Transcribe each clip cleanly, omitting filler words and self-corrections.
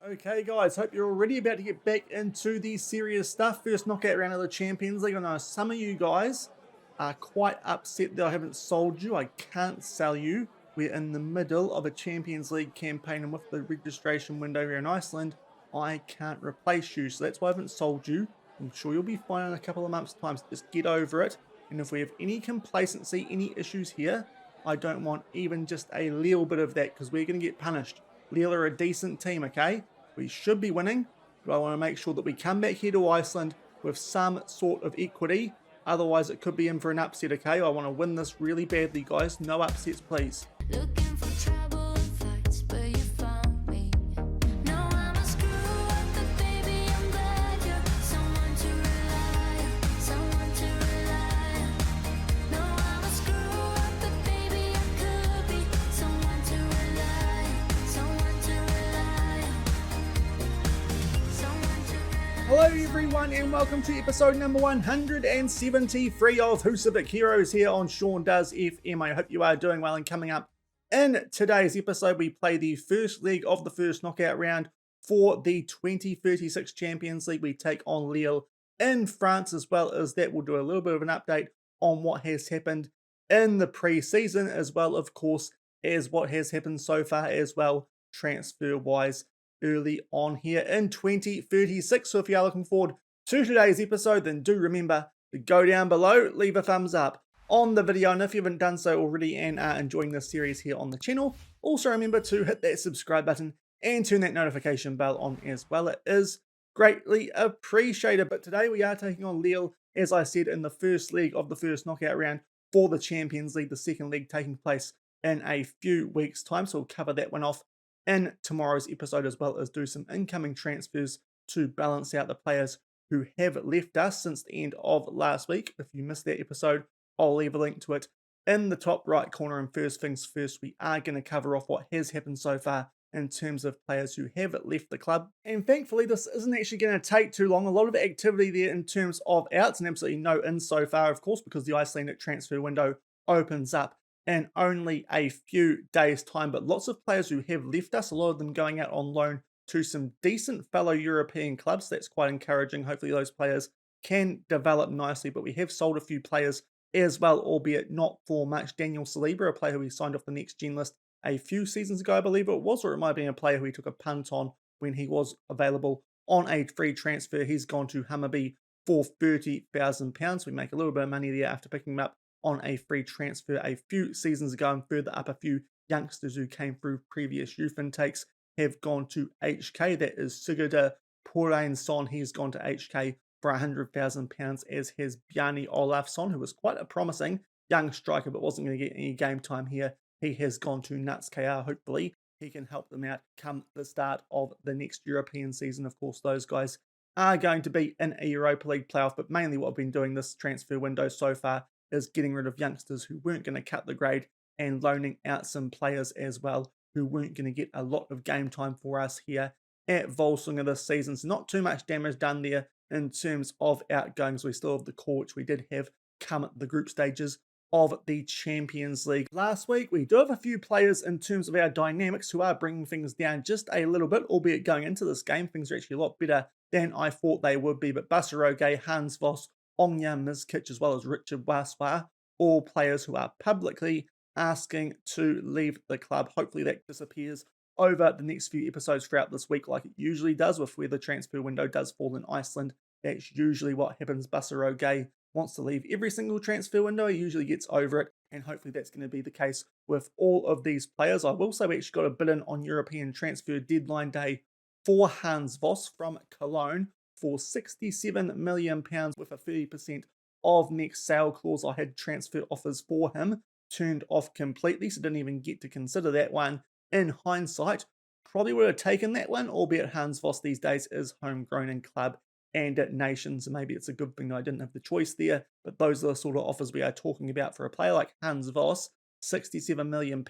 Okay, guys, hope you're already about to get back into the serious stuff. First knockout round of the Champions League. I know some of you guys are quite upset that I haven't sold you. I can't sell you. We're in the middle of a Champions League campaign, and with the registration window here in Iceland, I can't replace you. So that's why I haven't sold you. I'm sure you'll be fine in a couple of months' time. So just get over it. And if we have any complacency, any issues here, I don't want even just a little bit of that, because we're going to get punished. Lille are a decent team, okay? We should be winning, but I want to make sure that we come back here to Iceland with some sort of equity. Otherwise, it could be in for an upset, okay? I want to win this really badly, guys. No upsets, please. Looking for trouble and fights, but you found me. No, I'm a screw up, but baby, I'm glad you're someone to rely on, someone to rely on. No, I'm a screw up, but baby, I could be someone to rely on, someone to rely on, someone to rely on. Hello, everyone, and welcome to episode number 173 of Husavik Heroes here on Shaun Does FM. I hope you are doing well, and coming up in today's episode, we play the first leg of the first knockout round for the 2036 Champions League. We take on Lille in France. As well as that, we'll do a little bit of an update on what has happened in the pre-season, as well, of course, as what has happened so far as well, transfer-wise, early on here in 2036. So if you are looking forward to today's episode, then do remember to go down below, leave a thumbs up on the video, and if you haven't done so already and are enjoying this series here on the channel, also remember to hit that subscribe button and turn that notification bell on as well. It is greatly appreciated. But today we are taking on Lille, as I said, in the first leg of the first knockout round for the Champions League, the second leg taking place in a few weeks' time. So we'll cover that one off in tomorrow's episode, as well as do some incoming transfers to balance out the players who have left us since the end of last week. If you missed that episode, I'll leave a link to it in the top right corner. And first things first, we are going to cover off what has happened so far in terms of players who have left the club. And thankfully, this isn't actually going to take too long. A lot of activity there in terms of outs, and absolutely no ins so far, of course, because the Icelandic transfer window opens up in only a few days' time. But lots of players who have left us, a lot of them going out on loan to some decent fellow European clubs. That's quite encouraging. Hopefully those players can develop nicely. But we have sold a few players as well, albeit not for much. Daniel Saliba, a player who we signed off the next gen list a few seasons ago, I believe it was, or it might have been a player who we took a punt on when he was available on a free transfer. He's gone to Hammarby for £30,000. We make a little bit of money there after picking him up on a free transfer a few seasons ago, and further up, a few youngsters who came through previous youth intakes have gone to HK. That is Sigurdur Son. He's gone to HK for £100,000, as has Bjarni Olafsson, who was quite a promising young striker but wasn't going to get any game time here. He has gone to Nuts KR. Hopefully he can help them out come the start of the next European season. Of course, those guys are going to be in a Europa League playoff, but mainly what I've been doing this transfer window so far is getting rid of youngsters who weren't going to cut the grade and loaning out some players as well who weren't going to get a lot of game time for us here at Völsungur this season. So not too much damage done there in terms of outgoings. We still have the core, which we did have come at the group stages of the Champions League last week. We do have a few players in terms of our dynamics who are bringing things down just a little bit, albeit going into this game, things are actually a lot better than I thought they would be. But Basaroge, Hans Voss, Ongya Mizkic, as well as Richard Waswa, all players who are publicly asking to leave the club. Hopefully that disappears over the next few episodes throughout this week, like it usually does with where the transfer window does fall in Iceland. That's usually what happens. Basaroge wants to leave every single transfer window. He usually gets over it, and hopefully that's going to be the case with all of these players. I will say we actually got a bid in on European transfer deadline day for Hans Voss from Cologne for £67 million with a 30% of next sale clause. I had transfer offers for him turned off completely, so didn't even get to consider that one. In hindsight, probably would have taken that one, albeit Hans Voss these days is homegrown in club and at nations, and maybe it's a good thing that I didn't have the choice there. But those are the sort of offers we are talking about for a player like Hans Voss. £67 million,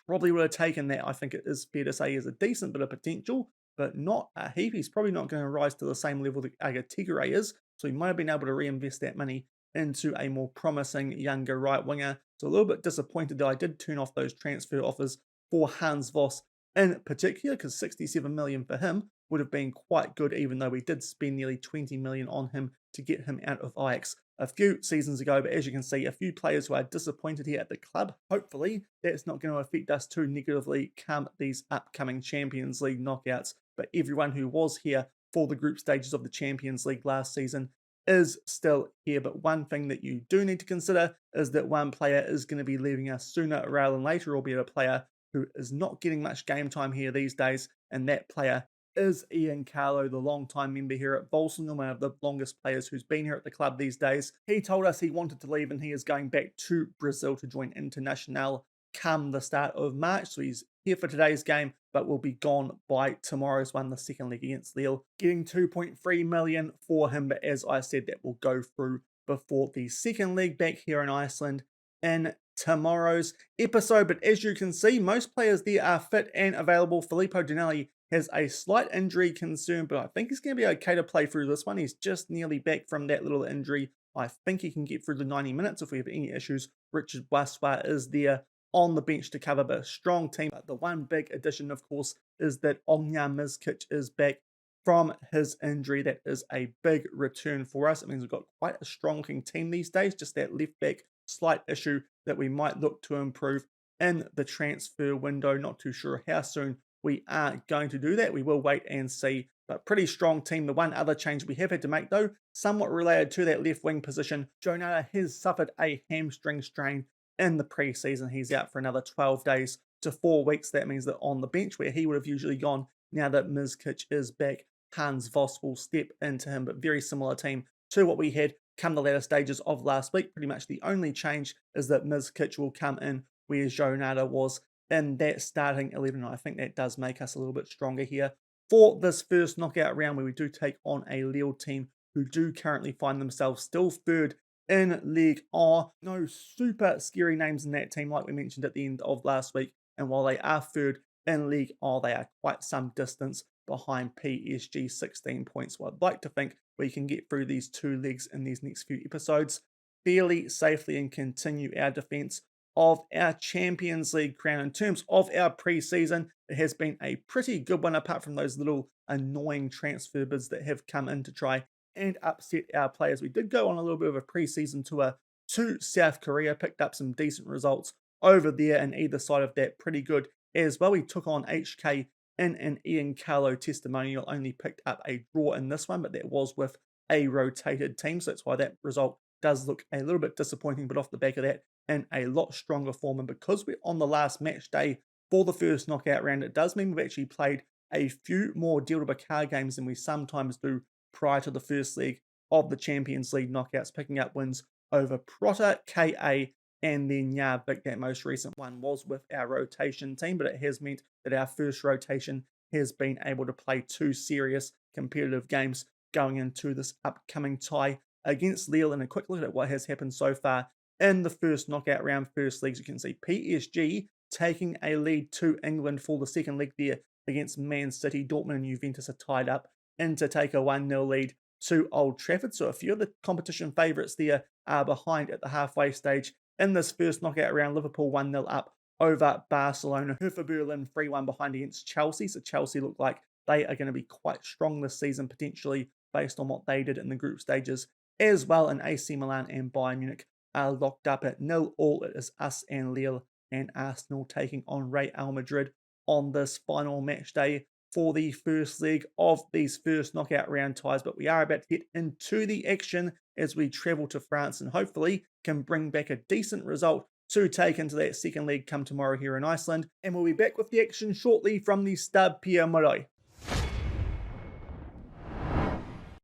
probably would have taken that. I think it is fair to say he has a decent bit of potential, but not a heap. He's probably not going to rise to the same level that Aga Tigre is, so he might have been able to reinvest that money into a more promising younger right winger. So a little bit disappointed that I did turn off those transfer offers for Hans Voss in particular, because 67 million for him would have been quite good, even though we did spend nearly 20 million on him to get him out of Ajax a few seasons ago. But as you can see, a few players who are disappointed here at the club. Hopefully that's not going to affect us too negatively come these upcoming Champions League knockouts. But everyone who was here for the group stages of the Champions League last season is still here. But one thing that you do need to consider is that one player is going to be leaving us sooner rather than later, albeit a player who is not getting much game time here these days, and that player is Ian Carlo, the long-time member here at Völsungur, one of the longest players who's been here at the club these days. He told us he wanted to leave and he is going back to Brazil to join Internacional come the start of March. So he's here for today's game, but will be gone by tomorrow's one, the second leg against Lille. Getting 2.3 million for him, but as I said, that will go through before the second leg back here in Iceland in tomorrow's episode. But as you can see, most players there are fit and available. Filippo Donelli has a slight injury concern, but I think he's going to be okay to play through this one. He's just nearly back from that little injury. I think he can get through the 90 minutes if we have any issues. Richard Baswa is there on the bench to cover, but a strong team. But the one big addition, of course, is that Omnja Mizkic is back from his injury. That is a big return for us. It means we've got quite a strong looking team these days. Just that left back slight issue that we might look to improve in the transfer window. Not too sure how soon we are going to do that. We will wait and see, but pretty strong team. The one other change we have had to make, though, somewhat related to that left wing position, Jonata has suffered a hamstring strain in the preseason. He's out for another 12 days to 4 weeks. That means that on the bench, where he would have usually gone, now that Mizkic is back, Hans Voss will step into him, but very similar team to what we had come the latter stages of last week. Pretty much the only change is that Mizkic will come in where Jonata was in that starting 11. I think that does make us a little bit stronger here for this first knockout round, where we do take on a Lille team who do currently find themselves still third in League A. No super scary names in that team like we mentioned at the end of last week, and while they are third in League A, they are quite some distance behind PSG, 16 points. So I'd like to think we can get through these 2 legs in these next few episodes fairly safely and continue our defence of our Champions League crown. In terms of our pre-season, it has been a pretty good one, apart from those little annoying transfer bids that have come in to try and upset our players. We did go on a little bit of a pre-season tour to South Korea, picked up some decent results over there, and either side of that pretty good as well. We took on HK in an Ian Carlo testimonial, only picked up a draw in this one, but that was with a rotated team, so that's why that result does look a little bit disappointing. But off the back of that, in a lot stronger form, and because we're on the last match day for the first knockout round, it does mean we've actually played a few more Deal to Car games than we sometimes do prior to the first leg of the Champions League knockouts, picking up wins over Prota, KA, and then Yarvik. That most recent one was with our rotation team, but it has meant that our first rotation has been able to play 2 serious competitive games going into this upcoming tie against Lille. And a quick look at what has happened so far in the first knockout round first legs. You can see PSG taking a lead to England for the second leg there against Man City. Dortmund and Juventus are tied up in to take a 1-0 lead to Old Trafford. So a few of the competition favourites there are behind at the halfway stage. In this first knockout round, Liverpool 1-0 up over Barcelona. Hertha Berlin 3-1 behind against Chelsea. So Chelsea look like they are going to be quite strong this season, potentially based on what they did in the group stages as well. And AC Milan and Bayern Munich are locked up at 0-0. It is us and Lille and Arsenal taking on Real Madrid on this final match day for the first leg of these first knockout round ties. But we are about to get into the action as we travel to France and hopefully can bring back a decent result to take into that second leg come tomorrow here in Iceland. And we'll be back with the action shortly from the Stade Pierre-Mauroy.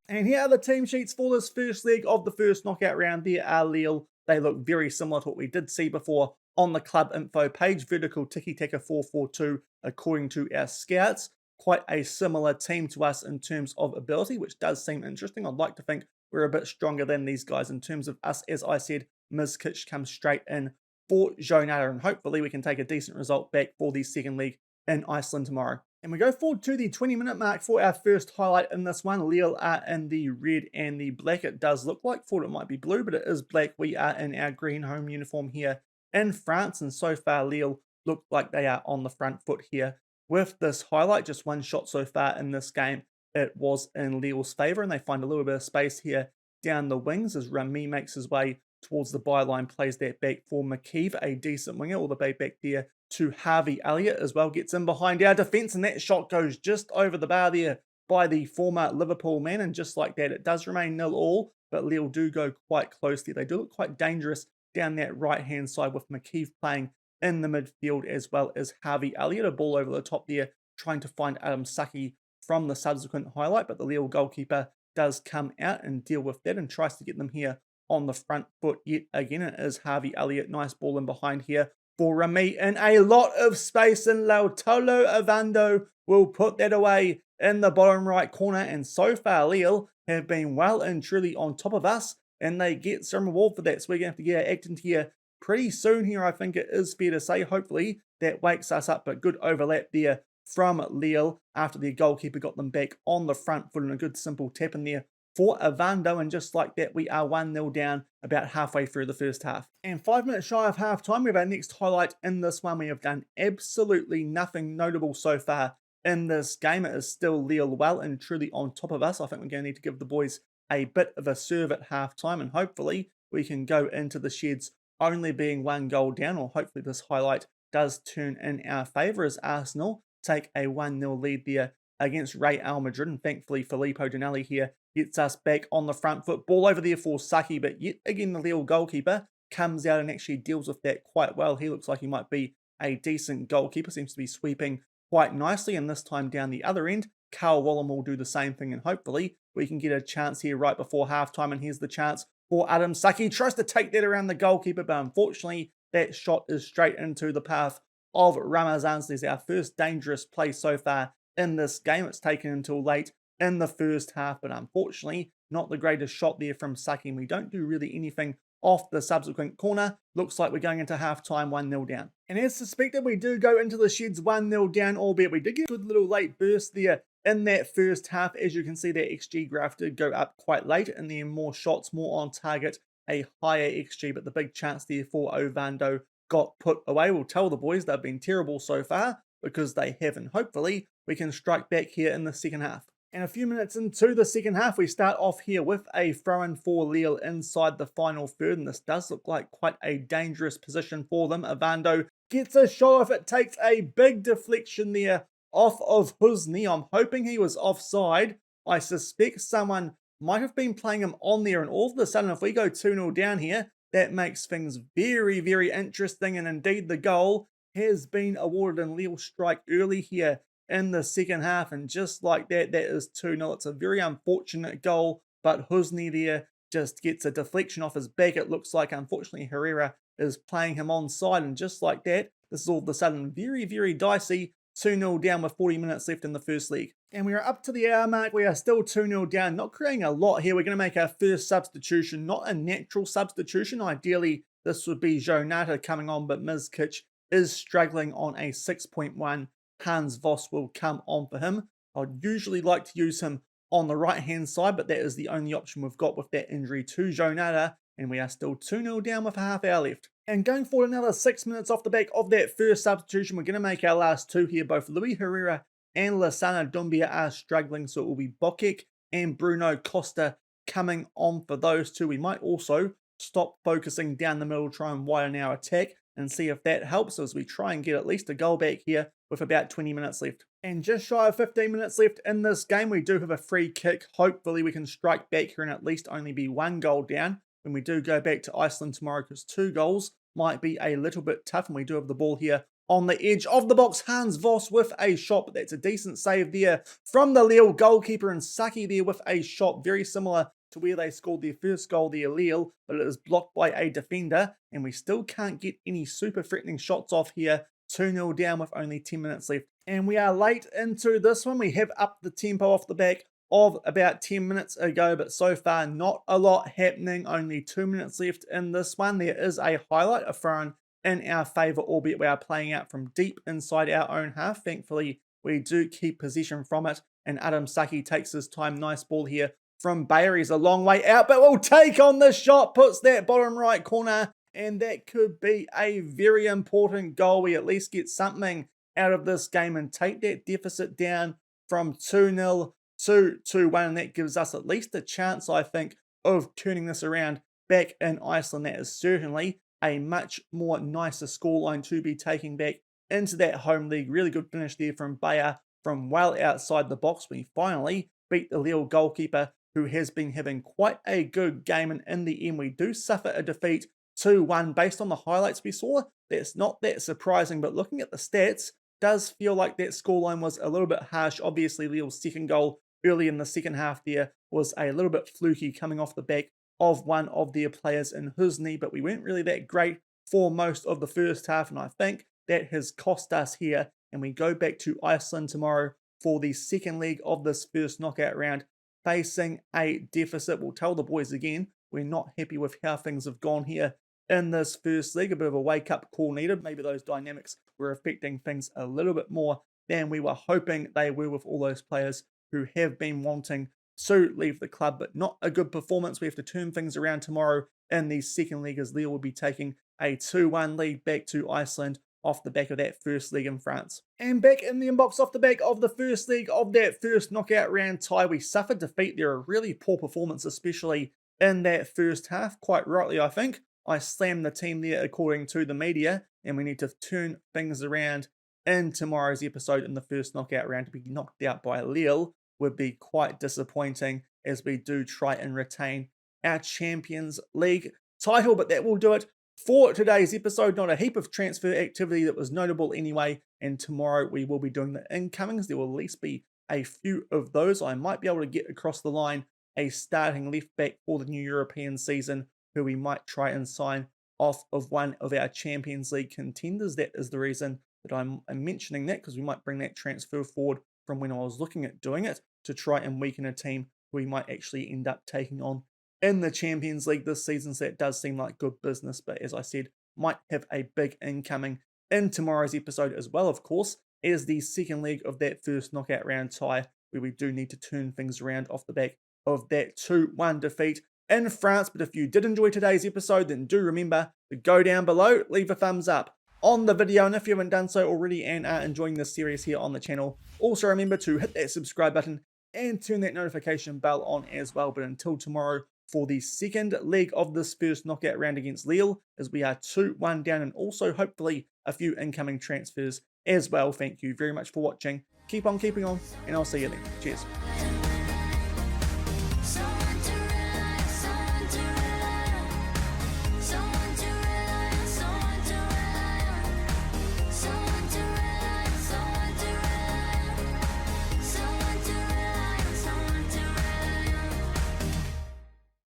And here are the team sheets for this first leg of the first knockout round. There are Lille. They look very similar to what we did see before on the club info page. Vertical tiki-taka 4-4-2 according to our scouts. Quite a similar team to us in terms of ability, which does seem interesting. I'd like to think we're a bit stronger than these guys in terms of us. As I said, Mizkic comes straight in for Jonata, and hopefully we can take a decent result back for the second leg in Iceland tomorrow. And we go forward to the 20-minute mark for our first highlight in this one. Lille are in the red and the black. It does look like, thought it might be blue, but it is black. We are in our green home uniform here in France, and so far Lille look like they are on the front foot here with this highlight. Just one shot so far in this game. It was in Lille's favour, and they find a little bit of space here down the wings as Rami makes his way towards the byline, plays that back for McKeeve, a decent winger, all the way back there to Harvey Elliott as well, gets in behind our defence, and that shot goes just over the bar there by the former Liverpool man, and just like that, it does remain 0-0, but Lille do go quite closely. They do look quite dangerous down that right-hand side with McKeeve playing in the midfield as well as Harvey Elliott. A ball over the top there, trying to find Adam Saki from the subsequent highlight, but the Lille goalkeeper does come out and deal with that and tries to get them here on the front foot yet again. It is Harvey Elliott. Nice ball in behind here for Rami in a lot of space, and Lautaro Avando will put that away in the bottom right corner. And so far, Lille have been well and truly on top of us, and they get some reward for that. So we're going to have to get our act into here pretty soon here, I think it is fair to say. Hopefully that wakes us up, but good overlap there from Lille after the goalkeeper got them back on the front foot, and a good simple tap in there for Avando, and just like that, we are 1-0 down about halfway through the first half. And 5 minutes shy of half time, we have our next highlight in this one. We have done absolutely nothing notable so far in this game. It is still Lille well and truly on top of us. I think we're going to need to give the boys a bit of a serve at half time, and hopefully we can go into the sheds only being 1 goal down, or hopefully this highlight does turn in our favour as Arsenal take a 1-0 lead there against Real Madrid. And thankfully Filippo Donelli here gets us back on the front foot. Ball over there for Saki, but yet again the Lille goalkeeper comes out and actually deals with that quite well. He looks like he might be a decent goalkeeper, seems to be sweeping quite nicely, and this time down the other end, Carl Wallen will do the same thing, and hopefully we can get a chance here right before halftime. And here's the chance for Adam Saki. Tries to take that around the goalkeeper, but unfortunately that shot is straight into the path of Ramazan. So there's our first dangerous play so far in this game. It's taken until late in the first half, but unfortunately not the greatest shot there from Saki. We don't do really anything off the subsequent corner. Looks like we're going into half-time 1-0 down. And as suspected, we do go into the sheds 1-0 down, albeit we did get a good little late burst there in that first half. As you can see, that XG graph did go up quite late, and then more shots, more on target, a higher XG, but the big chance there for Ovando got put away. We'll tell the boys they've been terrible so far, because they haven't. Hopefully we can strike back here in the second half. And a few minutes into the second half, we start off here with a throw-in for Lille inside the final third, and this does look like quite a dangerous position for them. Avando gets a shot off. It takes a big deflection there off of Husni. I'm hoping he was offside. I suspect someone might have been playing him on there, and all of a sudden, if we go 2-0 down here, that makes things very, very interesting, and indeed the goal has been awarded in Lille strike early here in the second half, and just like that, that is 2-0. It's a very unfortunate goal, but Husni there just gets a deflection off his back. It looks like, unfortunately, Herrera is playing him onside, and just like that, this is all of a sudden very, very dicey. 2-0 down with 40 minutes left in the first leg. And we are up to the hour mark. We are still 2-0 down, not creating a lot here. We're going to make our first substitution, not a natural substitution. Ideally, this would be Jonata coming on, but Mizkic is struggling on a 6.1. Hans Voss will come on for him. I'd usually like to use him on the right-hand side, but that is the only option we've got with that injury to Jonata, and we are still 2-0 down with a half hour left. And going forward another 6 minutes off the back of that first substitution, we're going to make our last two here. Both Luis Herrera and Lassana Doumbia are struggling, so it will be Bokek and Bruno Costa coming on for those two. We might also stop focusing down the middle, try and widen our attack, and see if that helps as we try and get at least a goal back here with about 20 minutes left. And just shy of 15 minutes left in this game, we do have a free kick. Hopefully we can strike back here and at least only be 1 goal down when we do go back to Iceland tomorrow, because 2 goals might be a little bit tough. And we do have the ball here on the edge of the box. Hans Voss with a shot, but that's a decent save there from the Lille goalkeeper, and Saki there with a shot very similar to where they scored their first goal there, Lille, but it is blocked by a defender, and we still can't get any super threatening shots off here. 2-0 down with only 10 minutes left. And we are late into this one. We have upped the tempo off the back of about 10 minutes ago, but so far not a lot happening. Only 2 minutes left in this one. There is a highlight, a throw in our favour, albeit we are playing out from deep inside our own half. Thankfully, we do keep possession from it, and Adam Saki takes his time. Nice ball here from Bayer. He's a long way out, but will take on the shot, puts that bottom right corner, and that could be a very important goal. We at least get something out of this game and take that deficit down from 2-0 to 2-1, and that gives us at least a chance, I think, of turning this around back in Iceland. That is certainly a much more nicer scoreline to be taking back into that home league. Really good finish there from Bayer from well outside the box. We finally beat the Lille goalkeeper, who has been having quite a good game, and in the end we do suffer a defeat 2-1. Based on the highlights we saw, that's not that surprising, but looking at the stats, does feel like that scoreline was a little bit harsh. Obviously, Lille's second goal early in the second half there was a little bit fluky, coming off the back of one of their players in Husavik, but we weren't really that great for most of the first half, and I think that has cost us here. And we go back to Iceland tomorrow for the second leg of this first knockout round, facing a deficit. We'll tell the boys again, we're not happy with how things have gone here in this first league. A bit of a wake-up call needed. Maybe those dynamics were affecting things a little bit more than we were hoping they were, with all those players who have been wanting to leave the club. But not a good performance. We have to turn things around tomorrow in the second league, as Lille will be taking a 2-1 lead back to Iceland off the back of that first league in France. And back in the inbox off the back of the first league of that first knockout round tie, we suffered defeat there. A really poor performance, especially in that first half. Quite rightly, I think. I slammed the team there according to the media, and we need to turn things around in tomorrow's episode. In the first knockout round, to be knocked out by Lille would be quite disappointing, as we do try and retain our Champions League title. But that will do it for today's episode. Not a heap of transfer activity that was notable anyway, and tomorrow we will be doing the incomings. There will at least be a few of those. I might be able to get across the line a starting left back for the new European season, who we might try and sign off of one of our Champions League contenders. That is the reason that I'm mentioning that, because we might bring that transfer forward from when I was looking at doing it, to try and weaken a team who we might actually end up taking on in the Champions League this season. So that does seem like good business, but as I said, might have a big incoming in tomorrow's episode, as well, of course, as the second leg of that first knockout round tie, where we do need to turn things around off the back of that 2-1 defeat in France. But if you did enjoy today's episode, then do remember to go down below, leave a thumbs up on the video, and if you haven't done so already and are enjoying this series here on the channel, also remember to hit that subscribe button and turn that notification bell on as well. But until tomorrow for the second leg of this first knockout round against Lille, as we are 2-1 down, and also hopefully a few incoming transfers as well. Thank you very much for watching. Keep on keeping on, and I'll see you then. Cheers.